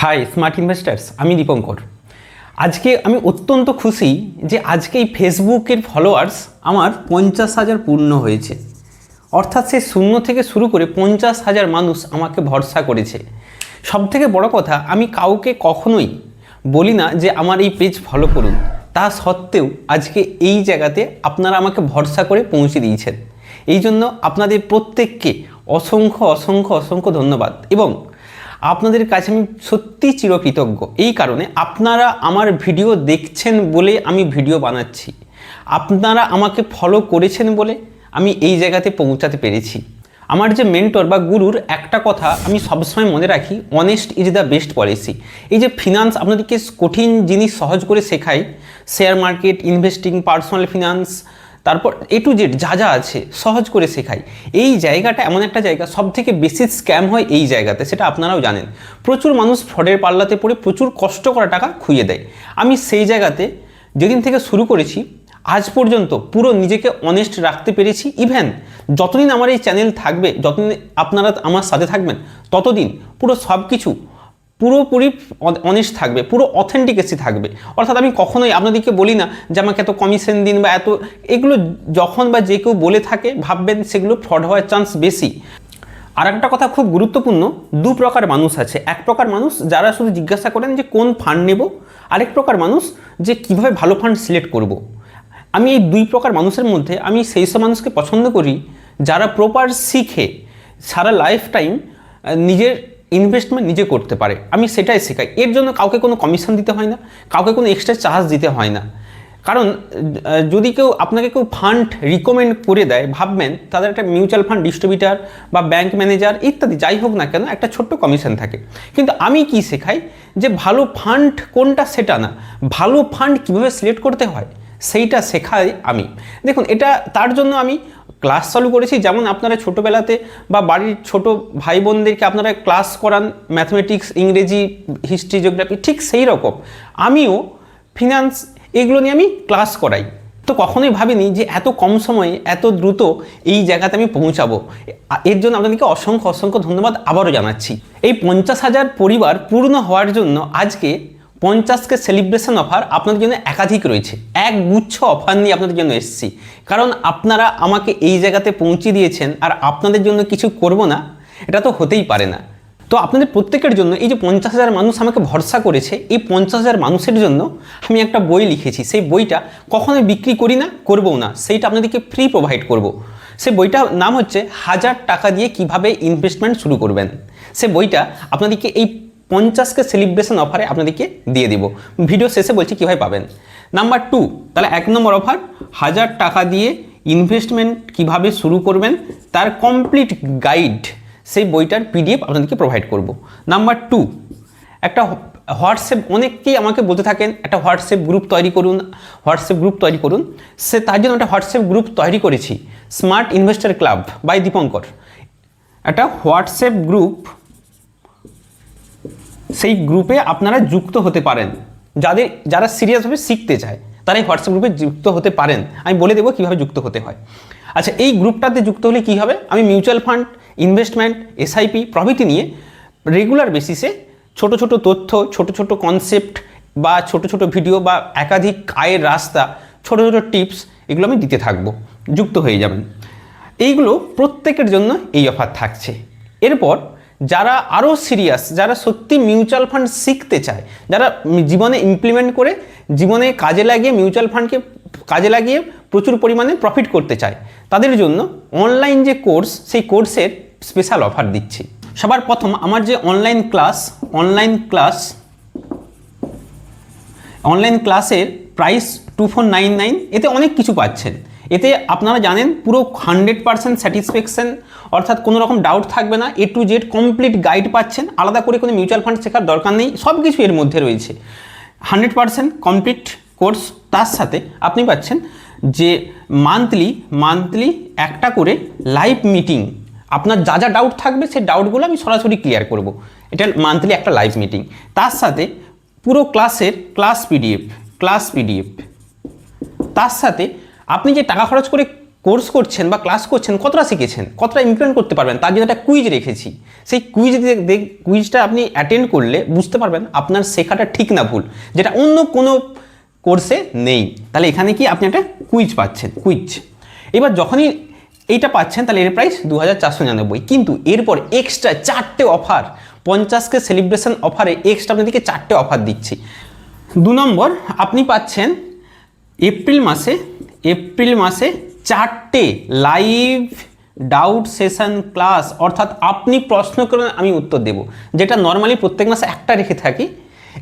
High smart investors, আমি দীপঙ্কর। আজকে আমি অত্যন্ত খুশি যে আজকে এই ফেসবুকের ফলোয়ার্স আমার 50,000 পূর্ণ হয়েছে। অর্থাৎ সে শূন্য থেকে শুরু করে 50,000 মানুষ আমাকে ভরসা করেছে। সবথেকে বড় কথা, আমি কাউকে কখনোই বলি না যে আমার এই পেজ ফলো করুন, তা সত্ত্বেও আজকে এই জায়গাতে আপনারা আমাকে ভরসা করে পৌঁছে দিয়েছেন। এই জন্য আপনাদের প্রত্যেককে অসংখ্য অসংখ্য অসংখ্য ধন্যবাদ এবং আপনাদের কাছে আমি সত্যি চিরকৃতজ্ঞ। এই কারণে আপনারা আমার ভিডিও দেখছেন বলে আমি ভিডিও বানাচ্ছি, আপনারা আমাকে ফলো করেছেন বলে আমি এই জায়গাতে পৌঁছাতে পেরেছি। আমার যে মেন্টর বা গুরুর একটা কথা আমি সবসময় মনে রাখি, honest is the best policy. এই যে ফিনান্স আপনাদেরকে কঠিন জিনিস সহজ করে শেখায়, share market, investing, personal finance, তারপর এ টু জেড যা যা আছে সহজ করে শেখাই। এই জায়গাটা এমন একটা জায়গা, সব থেকে বেশি স্ক্যাম হয় এই জায়গাতে, সেটা আপনারাও জানেন। প্রচুর মানুষ ফ্রডের পাল্লাতে পড়ে প্রচুর কষ্ট করা টাকা খুইয়ে দেয়। আমি সেই জায়গাতে যেদিন থেকে শুরু করেছি আজ পর্যন্ত পুরো নিজেকে অনেস্ট রাখতে পেরেছি। ইভেন যতদিন আমার এই চ্যানেল থাকবে, যতদিন আপনারা আমার সাথে থাকবেন, ততদিন পুরো সব কিছু পুরোপুরি অনেস্ট থাকবে, পুরো অথেন্টিকেসি থাকবে। অর্থাৎ আমি কখনোই আপনাদেরকে বলি না যে আমাকে এত কমিশন দিন বা এত, এগুলো যখন বা যে কেউ বলে থাকে ভাববেন সেগুলো ফ্রড হওয়ার চান্স বেশি। আর একটা কথা খুব গুরুত্বপূর্ণ, দু প্রকার মানুষ আছে। এক প্রকার মানুষ যারা শুধু জিজ্ঞাসা করেন যে কোন ফান্ড নেব, আরেক প্রকার মানুষ যে কিভাবে ভালো ফান্ড সিলেক্ট করব। আমি এই দুই প্রকার মানুষের মধ্যে আমি সেই সব মানুষকে পছন্দ করি যারা প্রপার শিখে সারা লাইফ টাইম নিজের ইনভেস্টমেন্ট নিজে করতে পারে। আমি সেটাই শেখাই। এর জন্য কাউকে কোনো কমিশন দিতে হয় না, কাউকে কোনো এক্সট্রা চার্জ দিতে হয় না। কারণ যদি আপনাকে কেউ ফান্ড রিকমেন্ড করে দেয়, ভাববেন তাদের একটা মিউচুয়াল ফান্ড ডিস্ট্রিবিউটার বা ব্যাংক ম্যানেজার ইত্যাদি যাই হোক না কেন একটা ছোট্ট কমিশন থাকে। কিন্তু আমি কি শেখাই যে ভালো ফান্ড কোনটা সেটা না, ভালো ফান্ড কীভাবে সিলেক্ট করতে হয় সেইটা শেখাই আমি। দেখুন, এটা তার জন্য আমি ক্লাস চালু করেছি। যেমন আপনারা ছোটোবেলাতে বা বাড়ির ছোট ভাই বোনদেরকে আপনারা ক্লাস করান ম্যাথমেটিক্স, ইংরেজি, হিস্ট্রি, জিওগ্রাফি, ঠিক সেই রকম আমিও ফিনান্স এগুলো নিয়ে আমি ক্লাস করাই। তো কখনোই ভাবিনি যে এত কম সময়ে এত দ্রুত এই জায়গাতে আমি পৌঁছাবো। এর জন্য আপনাদেরকে অসংখ্য অসংখ্য ধন্যবাদ আবারও জানাচ্ছি। এই 50,000 পরিবার পূর্ণ হওয়ার জন্য আজকে 50কে সেলিব্রেশন অফার আপনাদের জন্য একাধিক রয়েছে। এক গুচ্ছ অফার নিয়ে আপনাদের জন্য এসেছি, কারণ আপনারা আমাকে এই জায়গাতে পৌঁছে দিয়েছেন আর আপনাদের জন্য কিছু করব না, এটা তো হতেই পারে না। তো আপনাদের প্রত্যেকের জন্য এই যে 50,000 মানুষ আমাকে ভরসা করেছে, এই 50,000 মানুষের জন্য আমি একটা বই লিখেছি। সেই বইটা কখনোই বিক্রি করি না, করবও না, সেইটা আপনাদেরকে ফ্রি প্রোভাইড করব। সেই বইটার নাম হচ্ছে 1000 টাকা দিয়ে কিভাবে ইনভেস্টমেন্ট শুরু করবেন। সে বইটা আপনাদেরকে এই 50কে সেলিব্রেশন অফারে আপনাদেরকে দিয়ে দিব। ভিডিও শেষে বলছি কীভাবে পাবেন। নাম্বার 2, তাহলে 1 নম্বর অফার 1000 টাকা দিয়ে ইনভেস্টমেন্ট কিভাবে শুরু করবেন তার কমপ্লিট গাইড, সেই বইটার পিডিএফ আপনাদেরকে প্রোভাইড করব। নাম্বার 2, একটা হোয়াটসঅ্যাপ, অনেকেই আমাকে বলতে থাকেন একটা হোয়াটসঅ্যাপ গ্রুপ তৈরি করুন, হোয়াটসঅ্যাপ গ্রুপ তৈরি করুন। তার জন্য একটা হোয়াটসঅ্যাপ গ্রুপ তৈরি করেছি, smart investor club by Dipankar. একটা হোয়াটসঅ্যাপ গ্রুপ, সেই গ্রুপে আপনারা যুক্ত হতে পারেন। যারা সিরিয়াসভাবে শিখতে চায় তারা এই হোয়াটসঅ্যাপ গ্রুপে যুক্ত হতে পারেন। আমি বলে দেবো কীভাবে যুক্ত হতে হয়। আচ্ছা, এই গ্রুপটাতে যুক্ত হলে কী হবে, আমি মিউচুয়াল ফান্ড, ইনভেস্টমেন্ট, এসআইপি প্রভৃতি নিয়ে রেগুলার বেসিসে ছোট ছোট তথ্য, ছোট ছোট কনসেপ্ট বা ছোট ছোট ভিডিও বা একাধিক আয়ের রাস্তা, ছোট ছোট টিপস, এগুলো আমি দিতে থাকবো। যুক্ত হয়ে যাবেন। এইগুলো প্রত্যেকের জন্য এই অফার থাকছে। এরপর যারা আরও সিরিয়াস, যারা সত্যি মিউচুয়াল ফান্ড শিখতে চায়, যারা জীবনে ইমপ্লিমেন্ট করে জীবনে কাজে লাগিয়ে মিউচুয়াল ফান্ডকে কাজে লাগিয়ে প্রচুর পরিমাণে প্রফিট করতে চায়, তাদের জন্য অনলাইন যে কোর্স, সেই কোর্সের স্পেশাল অফার দিচ্ছি। সবার প্রথম আমার যে অনলাইন ক্লাসের প্রাইস 2499। এতে অনেক কিছু পাচ্ছেন। এতে আপনারা জানেন পুরো 100% স্যাটিসফ্যাকশন, অর্থাৎ কোনো রকম ডাউট থাকবে না। এ টু জেড কমপ্লিট গাইড পাচ্ছেন। আলাদা করে কোনো মিউচুয়াল ফান্ড শেখার দরকার নেই, সব কিছু এর মধ্যে রয়েছে। 100% কমপ্লিট কোর্স। তার সাথে আপনি পাচ্ছেন যে মান্থলি একটা করে লাইভ মিটিং। আপনার যা যা ডাউট থাকবে সেই ডাউটগুলো আমি সরাসরি ক্লিয়ার করব। এটা মান্থলি একটা লাইভ মিটিং। তার সাথে পুরো ক্লাসের ক্লাস পিডিএফ। তার সাথে আপনি যে টাকা খরচ করে কোর্স করছেন বা ক্লাস করছেন কতটা শিখেছেন, কতটা ইমপ্লিমেন্ট করতে পারবেন, তার জন্য একটা কুইজ রেখেছি। সেই কুইজটা আপনি অ্যাটেন্ড করলে বুঝতে পারবেন আপনার শেখাটা ঠিক না ভুল, যেটা অন্য কোনো কোর্সে নেই। তাহলে এখানে কি আপনি একটা কুইজ পাচ্ছেন, কুইজ। এবার যখনই এইটা পাচ্ছেন তাহলে এর প্রাইস 2499, কিন্তু এরপর এক্সট্রা 4টে অফার, 50K সেলিব্রেশন অফারে এক্সট্রা আপনাদেরকে 4টে অফার দিচ্ছি। 2 নম্বর, আপনি পাচ্ছেন এপ্রিল মাসে 4টে লাইভ ডাউট সেশন ক্লাস, অর্থাৎ আপনি প্রশ্ন করবেন আমি উত্তর দেব, যেটা নর্মালি প্রত্যেক মাসে একটা রেখে থাকি।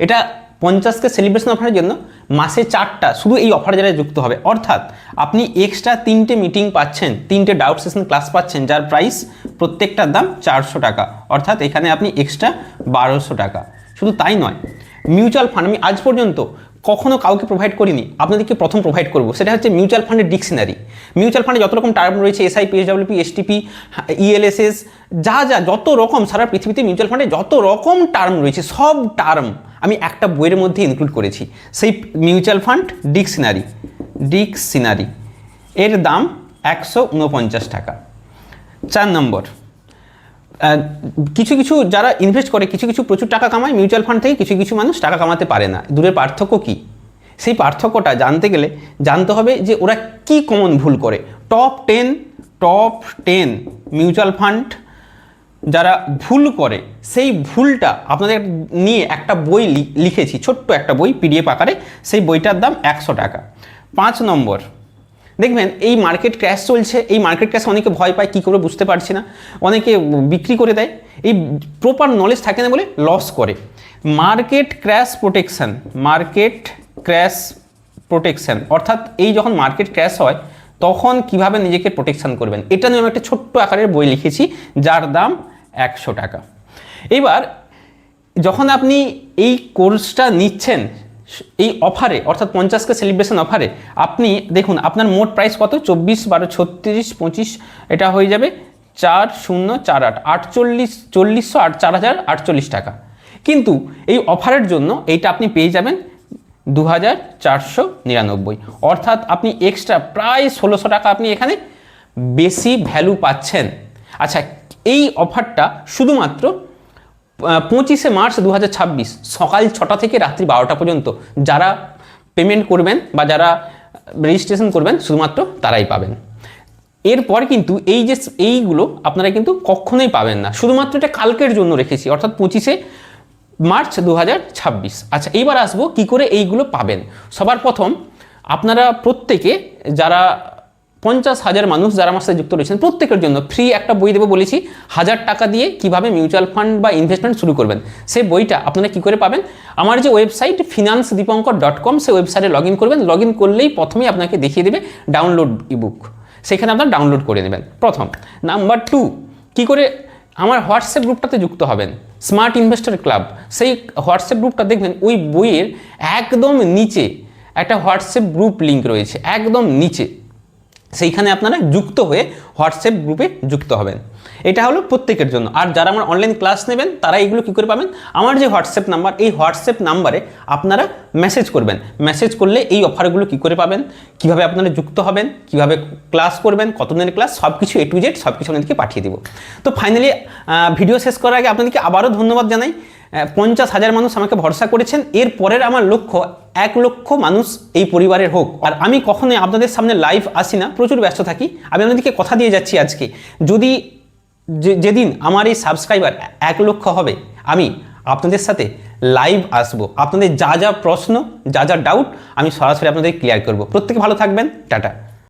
এটা 50K সেলিব্রেশন অফারের জন্য মাসে 4টা শুধু এই অফার যারা যুক্ত হবে, অর্থাৎ আপনি এক্সট্রা 3টে মিটিং পাচ্ছেন, 3টে ডাউট সেশন ক্লাস পাচ্ছেন, যার প্রাইস প্রত্যেকটার দাম 400 টাকা, অর্থাৎ এখানে আপনি এক্সট্রা 1200 টাকা। শুধু তাই নয়, মিউচুয়াল ফান্ড আমি আজ পর্যন্ত কখনো কাউকে প্রোভাইড করিনি, আপনাদেরকে প্রথম প্রোভাইড করব। সেটা হচ্ছে মিউচুয়াল ফান্ডের ডিকশনারি। মিউচুয়াল ফান্ডে যত রকম টার্ম রয়েছে, এসআইপি, এসডব্লিউপি, এসটিপি, ইএলএসএস, যত রকম সারা পৃথিবীতে মিউচুয়াল ফান্ডে যত রকম টার্ম রয়েছে, সব টার্ম আমি একটা বইয়ের মধ্যে ইনক্লুড করেছি। সেই মিউচুয়াল ফান্ড ডিকশনারি এর দাম 149 টাকা। 4 নম্বর, কিছু যারা ইনভেস্ট করে, কিছু প্রচুর টাকা কামায় মিউচুয়াল ফান্ড থেকে, কিছু মানুষ টাকা কামাতে পারে না। দূরের পার্থক্য কি? সেই পার্থক্যটা জানতে গেলে জানতে হবে যে ওরা কি কমন ভুল করে। টপ 10 মিউচুয়াল ফান্ড যারা ভুল করে, সেই ভুলটা আপনাদের নিয়ে একটা বই লিখেছি, ছোট্ট একটা বই পিডিএফ আকারে। সেই বইটার দাম 100 টাকা। 5 নম্বর, দেখবেন এই মার্কেট ক্র্যাশ চলছে, এই মার্কেট ক্র্যাশ অনেকে ভয় পায়, কী করবে বুঝতে পারছি না, অনেকে বিক্রি করে দেয়, এই প্রপার নলেজ থাকে না বলে লস করে। মার্কেট ক্র্যাশ প্রোটেকশন, অর্থাৎ এই যখন মার্কেট ক্র্যাশ হয় তখন কিভাবে নিজেকে প্রোটেকশন করবেন, এটা নিয়ে আমি একটা ছোট্ট আকারের বই লিখেছি, যার দাম 100 টাকা। এবার যখন আপনি এই কোর্সটা নিচ্ছেন এই অফারে, অর্থাৎ 50K সেলিব্রেশন অফারে, আপনি দেখুন আপনার মোট প্রাইস কত, 24, 12, 36, 25, এটা হয়ে যাবে 4048, 4048 টাকা। কিন্তু এই অফারের জন্য এইটা আপনি পেয়ে যাবেন 2499, অর্থাৎ আপনি এক্সট্রা প্রায় 1600 টাকা আপনি এখানে বেশি ভ্যালু পাচ্ছেন। আচ্ছা, এই অফারটা শুধুমাত্র 25শে মার্চ 2026 সকাল 6টা থেকে রাত্রি 12টা পর্যন্ত যারা পেমেন্ট করবেন বা যারা রেজিস্ট্রেশন করবেন শুধুমাত্র তারাই পাবেন। এরপর কিন্তু এইগুলো আপনারা কিন্তু কখনোই পাবেন না, শুধুমাত্র এটা কালকের জন্য রেখেছি, অর্থাৎ 25শে মার্চ 2026। আচ্ছা, এইবার আসবো কি করে এইগুলো পাবেন। সবার প্রথম আপনারা প্রত্যেকে যারা 50,000 মানুষ যারা আমার সাথে যুক্ত রয়েছেন, প্রত্যেকের জন্য ফ্রি একটা বই দেবো বলেছি, 1000 টাকা দিয়ে কিভাবে মিউচুয়াল ফান্ড বা ইনভেস্টমেন্ট শুরু করবেন। সেই বইটা আপনারা কি করে পাবেন, আমার যে ওয়েবসাইট financedeepankar.com, সেই ওয়েবসাইটে লগ ইন করবেন। লগ ইন করলেই প্রথমেই আপনাকে দেখিয়ে দেবে ডাউনলোড ইবুক, সেখানে আপনারা ডাউনলোড করে নেবেন প্রথম। নাম্বার 2, কি করে আমার হোয়াটসঅ্যাপ গ্রুপটাতে যুক্ত হবেন, স্মার্ট ইনভেস্টর ক্লাব। সেই হোয়াটসঅ্যাপ গ্রুপটা দেখবেন ওই বইয়ের একদম নিচে একটা হোয়াটসঅ্যাপ গ্রুপ লিঙ্ক রয়েছে, একদম নিচে, সেইখানে আপনারা যুক্ত হয়ে হোয়াটসঅ্যাপ গ্রুপে যুক্ত হবেন। এটা হলো প্রত্যেকের জন্য। আর যারা আমার অনলাইন ক্লাস নেবেন তারা এইগুলো কী করে পাবেন, আমার যে হোয়াটসঅ্যাপ নাম্বার, এই হোয়াটসঅ্যাপ নাম্বারে আপনারা মেসেজ করবেন। মেসেজ করলে এই অফারগুলো কী করে পাবেন, কিভাবে আপনারা যুক্ত হবেন, কিভাবে ক্লাস করবেন, কত দিনের ক্লাস, সব কিছু A to Z সব কিছু আপনাদেরকে পাঠিয়ে দেবো। তো ফাইনালি ভিডিও শেষ করার আগে আপনাদেরকে আবারও ধন্যবাদ জানাই। 50,000 মানুষ আমাকে ভরসা করেছেন। এর পরের আমার লক্ষ্য 1 লক্ষ মানুষ এই পরিবারের হোক। আর আমি কখনোই আপনাদের সামনে লাইভ আসি না, প্রচুর ব্যস্ত থাকি। আমি আপনাদেরকে কথা দিয়ে যাচ্ছি, আজকে যদি যেদিন আমার এই সাবস্ক্রাইবার 1 লক্ষ হবে, আমি আপনাদের সাথে লাইভ আসবো। আপনাদের যা প্রশ্ন, যা ডাউট আমি সরাসরি আপনাদের ক্লিয়ার করব। প্রত্যেকে ভালো থাকবেন, টাটা।